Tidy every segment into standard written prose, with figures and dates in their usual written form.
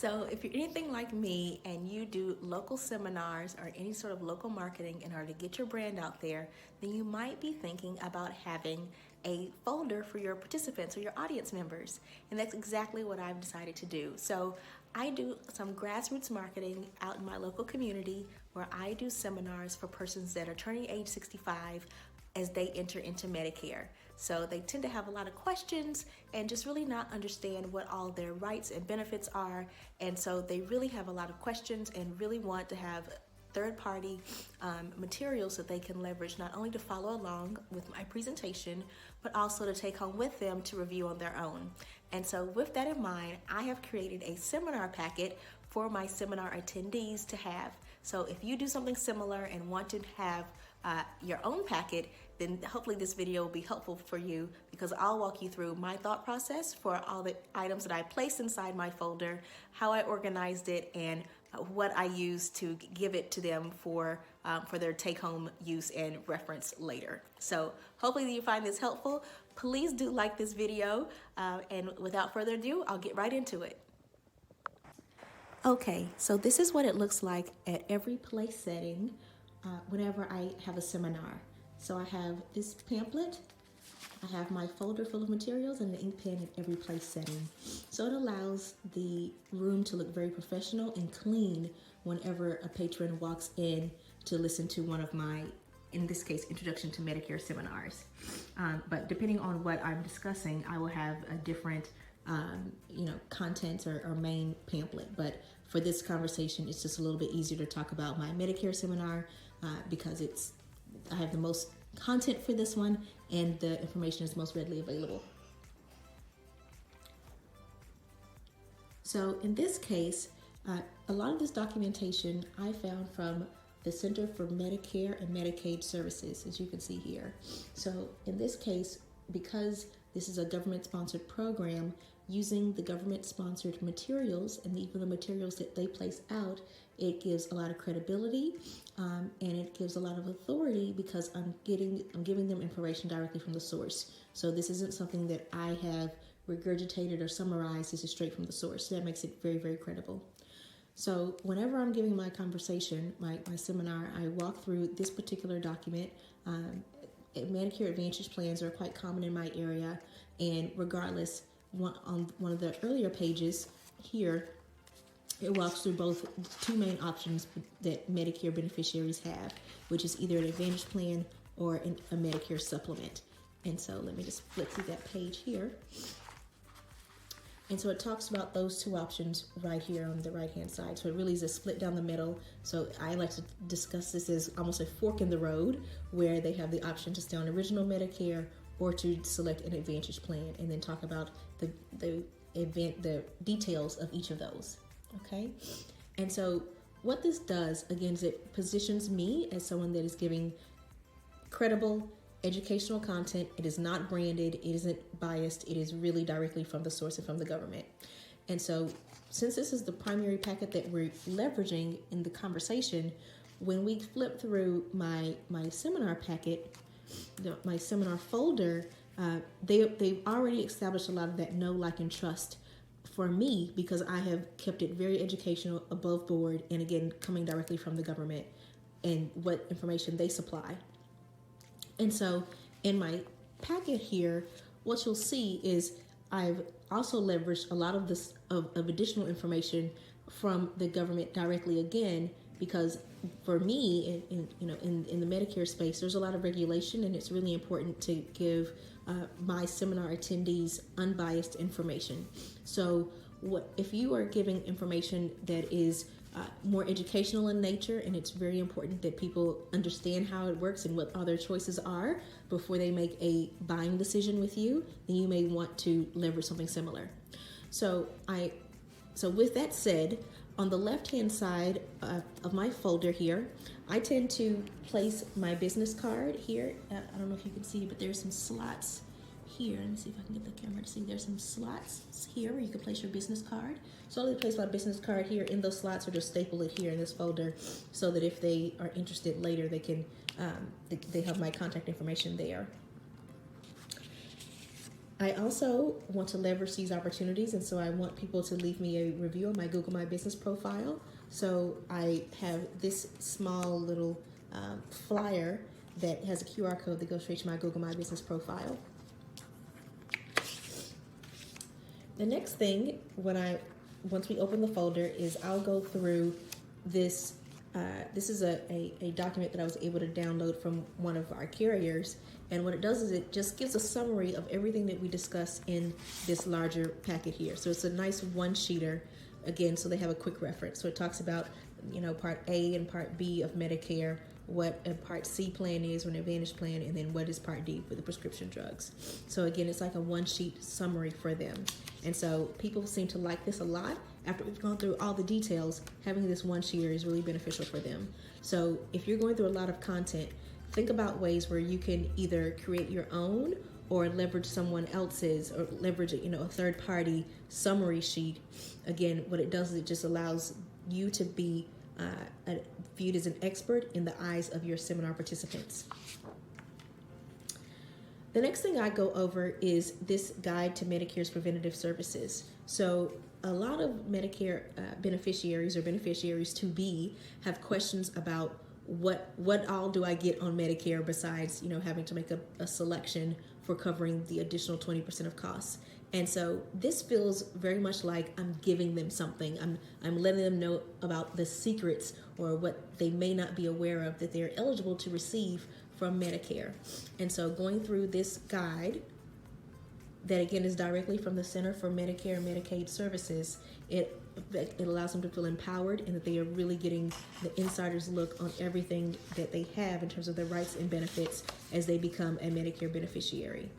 So if you're anything like me and you do local seminars or any sort of local marketing in order to get your brand out there, then you might be thinking about having a folder for your participants or your audience members. And that's exactly what I've decided to do. So I do some grassroots marketing out in my local community where I do seminars for persons that are turning age 65 as they enter into Medicare. So they tend to have a lot of questions and just really not understand what all their rights and benefits are. And so they really have a lot of questions and really want to have third-party materials that they can leverage not only to follow along with my presentation, but also to take home with them to review on their own. And so with that in mind, I have created a seminar packet for my seminar attendees to have. So if you do something similar and want to have your own packet, then hopefully this video will be helpful for you, because I'll walk you through my thought process for all the items that I placed inside my folder, how I organized it, and what I used to give it to them for their take-home use and reference later. So hopefully you find this helpful. Please do like this video, and without further ado, I'll get right into it. Okay, so this is what it looks like at every place setting whenever I have a seminar. So I have this pamphlet, I have my folder full of materials, and the ink pen at every place setting. So it allows the room to look very professional and clean whenever a patron walks in to listen to one of my, in this case, Introduction to Medicare seminars. But depending on what I'm discussing, I will have a different contents or main pamphlet. But for this conversation, it's just a little bit easier to talk about my Medicare seminar because I have the most content for this one and the information is most readily available. So in this case, a lot of this documentation I found from the Center for Medicare and Medicaid Services, as you can see here. So in this case, because this is a government-sponsored program, using the government-sponsored materials and even the materials that they place out, it gives a lot of credibility and it gives a lot of authority because I'm giving them information directly from the source. So this isn't something that I have regurgitated or summarized. This is straight from the source. So that makes it very, very credible. So whenever I'm giving my conversation, my seminar, I walk through this particular document. Medicare Advantage plans are quite common in my area, and regardless, on one of the earlier pages here, it walks through both two main options that Medicare beneficiaries have, which is either an Advantage plan or a Medicare supplement. And so let me just flip through that page here. And so it talks about those two options right here on the right-hand side. So it really is a split down the middle. So I like to discuss this as almost a fork in the road, where they have the option to stay on original Medicare or to select an Advantage plan, and then talk about the details of each of those. Okay, and so what this does, again, is it positions me as someone that is giving credible educational content. It is not branded, it isn't biased, it is really directly from the source and from the government. And so since this is the primary packet that we're leveraging in the conversation, when we flip through my seminar packet, my seminar folder, they've already established a lot of that know, like, and trust for me, because I have kept it very educational, above board, and again, coming directly from the government and what information they supply. And so in my packet here, what you'll see is I've also leveraged a lot of this of additional information from the government directly, again, because for me, in the Medicare space, there's a lot of regulation, and it's really important to give my seminar attendees unbiased information. So if you are giving information that is more educational in nature, and it's very important that people understand how it works and what other choices are before they make a buying decision with you, then you may want to leverage something similar. So with that said, on the left-hand side of my folder here, I tend to place my business card here. I don't know if you can see, but there's some slots here. Let me see if I can get the camera to see. There's some slots here where you can place your business card. So I'll place my business card here in those slots, or just staple it here in this folder, so that if they are interested later, they can they have my contact information there. I also want to leverage these opportunities, and so I want people to leave me a review on my Google My Business profile. So I have this small little flyer that has a QR code that goes straight to my Google My Business profile. The next thing, once we open the folder, is I'll go through this. This is a document that I was able to download from one of our carriers. And what it does is it just gives a summary of everything that we discussed in this larger packet here. So it's a nice one-sheeter, again, so they have a quick reference. So it talks about, Part A and Part B of Medicare, what a Part C plan is or an Advantage plan, and then what is Part D for the prescription drugs. So again, it's like a one-sheet summary for them. And so people seem to like this a lot. After we've gone through all the details, having this one-sheeter is really beneficial for them. So if you're going through a lot of content, think about ways where you can either create your own or leverage someone else's, or leverage a third-party summary sheet. Again, what it does is it just allows you to be viewed as an expert in the eyes of your seminar participants. The next thing I go over is this guide to Medicare's preventative services. So a lot of Medicare beneficiaries or beneficiaries to be have questions about what all do I get on Medicare besides having to make a selection for covering the additional 20% of costs. And so this feels very much like I'm giving them something. I'm letting them know about the secrets or what they may not be aware of that they're eligible to receive from Medicare. And so going through this guide, that again is directly from the Center for Medicare and Medicaid Services, it allows them to feel empowered and that they are really getting the insider's look on everything that they have in terms of their rights and benefits as they become a Medicare beneficiary.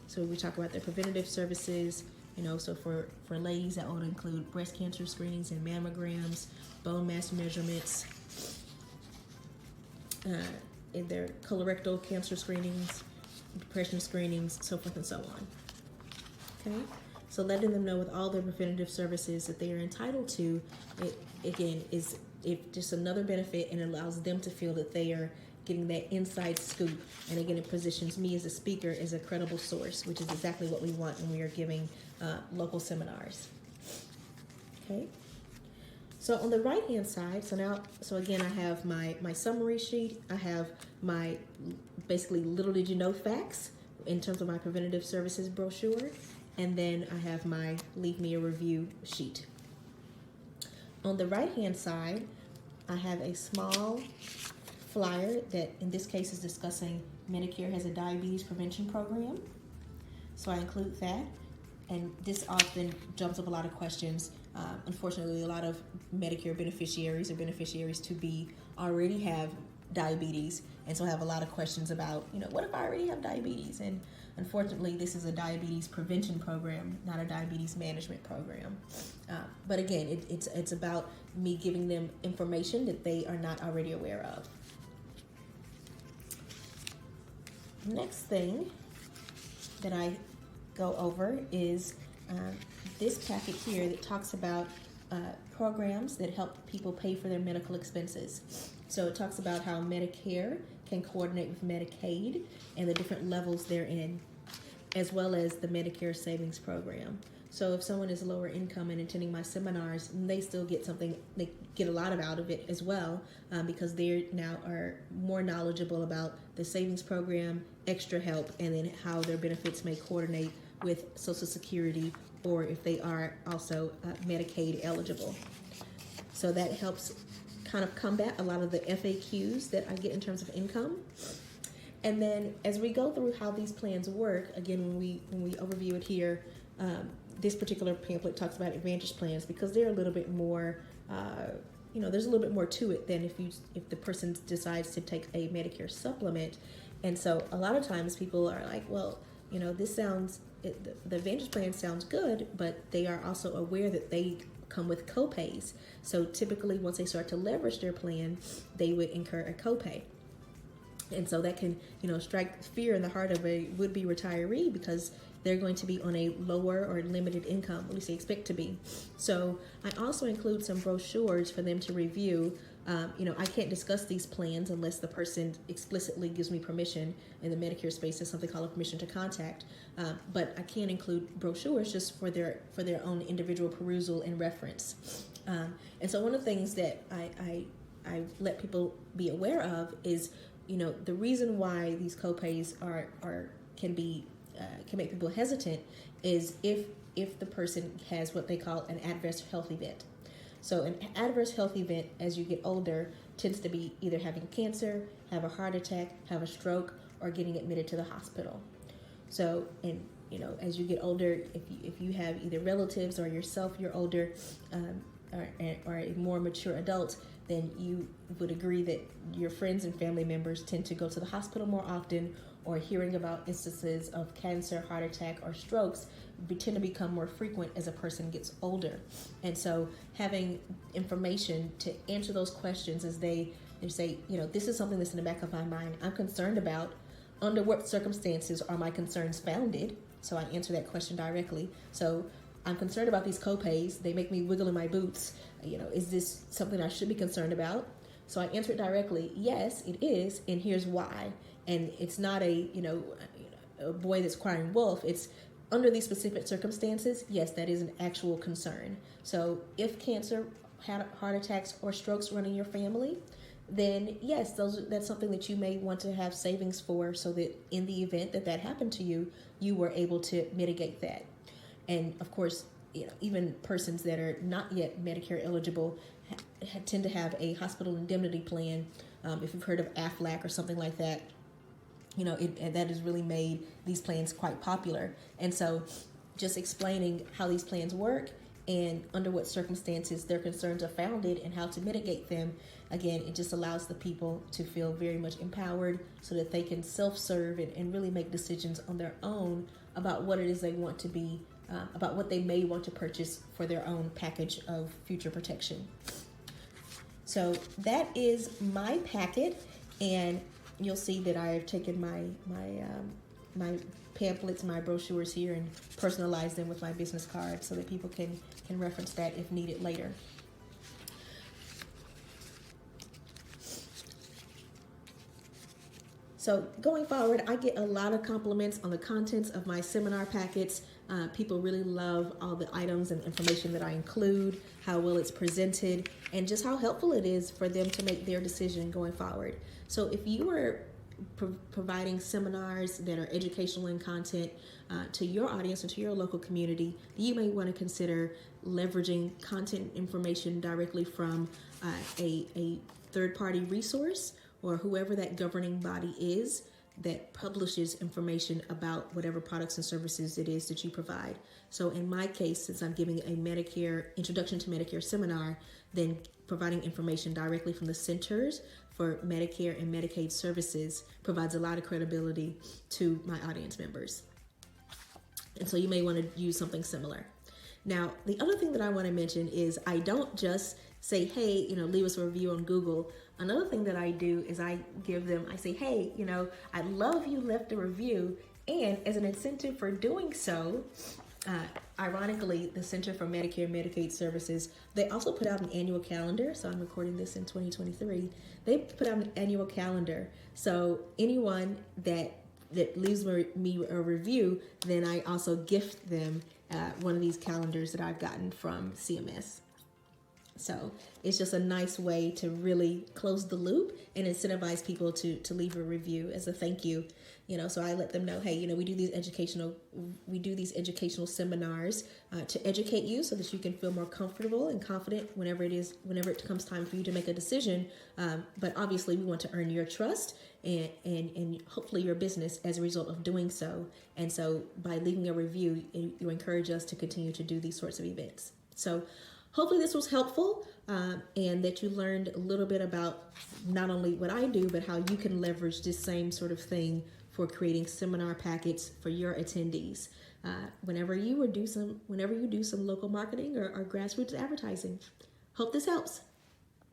So we talk about their preventative services, so for ladies that would include breast cancer screenings and mammograms, bone mass measurements, in their colorectal cancer screenings, depression screenings, so forth and so on. Okay, so letting them know with all their preventative services that they are entitled to, it again is just another benefit, and it allows them to feel that they are getting that inside scoop. And again, it positions me as a speaker as a credible source, which is exactly what we want when we are giving local seminars. Okay. So on the right-hand side, so again, I have my summary sheet. I have my basically little did you know facts in terms of my preventative services brochure. And then I have my leave me a review sheet. On the right-hand side, I have a small flyer that in this case is discussing Medicare has a diabetes prevention program. So I include that. And this often jumps up a lot of questions. Unfortunately, a lot of Medicare beneficiaries or beneficiaries to be already have diabetes, and so have a lot of questions about, what if I already have diabetes? And unfortunately, this is a diabetes prevention program, not a diabetes management program. But again, it's about me giving them information that they are not already aware of. Next thing that I go over is this packet here that talks about programs that help people pay for their medical expenses. So it talks about how Medicare can coordinate with Medicaid and the different levels they're in, as well as the Medicare Savings Program. So if someone is lower income and attending my seminars, they still get something, they get a lot out of it as well, because they now are more knowledgeable about the savings program, extra help, and then how their benefits may coordinate with Social Security, or if they are also Medicaid eligible. So that helps kind of combat a lot of the FAQs that I get in terms of income. And then as we go through how these plans work, again, when we overview it here, this particular pamphlet talks about Advantage plans because they're a little bit more, there's a little bit more to it than if the person decides to take a Medicare supplement. And so a lot of times people are like, well, the Advantage plan sounds good, but they are also aware that they come with copays. So typically once they start to leverage their plan, they would incur a copay. And so that can, strike fear in the heart of a would-be retiree because they're going to be on a lower or limited income, at least they expect to be. So I also include some brochures for them to review. I can't discuss these plans unless the person explicitly gives me permission. In the Medicare space, there's something called a permission to contact. But I can include brochures just for their own individual perusal and reference. And so one of the things that I let people be aware of is, the reason why these copays can make people hesitant is if the person has what they call an adverse health event. So an adverse health event as you get older tends to be either having cancer, have a heart attack, have a stroke, or getting admitted to the hospital. So, and as you get older, if you have either relatives or yourself, you're older, or a more mature adult, then you would agree that your friends and family members tend to go to the hospital more often, or hearing about instances of cancer, heart attack, or strokes tend to become more frequent as a person gets older. And so having information to answer those questions as they say, this is something that's in the back of my mind, I'm concerned about. Under what circumstances are my concerns founded? So I answer that question directly. So I'm concerned about these copays. They make me wiggle in my boots. Is this something I should be concerned about? So I answer it directly. Yes, it is, and here's why. And it's not a boy that's crying wolf. It's under these specific circumstances. Yes, that is an actual concern. So if cancer, heart attacks, or strokes run in your family, then yes, that's something that you may want to have savings for, so that in the event that happened to you, you were able to mitigate that. And of course, even persons that are not yet Medicare eligible tend to have a hospital indemnity plan. If you've heard of AFLAC or something like that, that has really made these plans quite popular. And so just explaining how these plans work and under what circumstances their concerns are founded and how to mitigate them, again, it just allows the people to feel very much empowered so that they can self-serve and really make decisions on their own about what it is they want to be, about what they may want to purchase for their own package of future protection. So that is my packet, and you'll see that I have taken my pamphlets, my brochures here, and personalized them with my business card so that people can reference that if needed later. So going forward, I get a lot of compliments on the contents of my seminar packets. People really love all the items and information that I include, how well it's presented, and just how helpful it is for them to make their decision going forward. So if you are providing seminars that are educational in content to your audience or to your local community, you may want to consider leveraging content information directly from a third-party resource or whoever that governing body is that publishes information about whatever products and services it is that you provide. So in my case, since I'm giving a Medicare Introduction to Medicare seminar, then providing information directly from the Centers for Medicare and Medicaid Services provides a lot of credibility to my audience members. And so you may want to use something similar. Now, the other thing that I want to mention is I don't just say, hey, leave us a review on Google. Another thing that I do is I say, hey, I love you left a review, and as an incentive for doing so, ironically, the Center for Medicare and Medicaid Services, they also put out an annual calendar. So I'm recording this in 2023. They put out an annual calendar. So anyone that leaves me a review, then I also gift them one of these calendars that I've gotten from CMS. So it's just a nice way to really close the loop and incentivize people to leave a review as a thank you. So I let them know, hey, we do these educational seminars to educate you so that you can feel more comfortable and confident whenever it comes time for you to make a decision. But obviously we want to earn your trust and hopefully your business as a result of doing so. And so by leaving a review, you encourage us to continue to do these sorts of events. So hopefully this was helpful and that you learned a little bit about not only what I do, but how you can leverage this same sort of thing for creating seminar packets for your attendees whenever you do some local marketing or grassroots advertising. Hope this helps.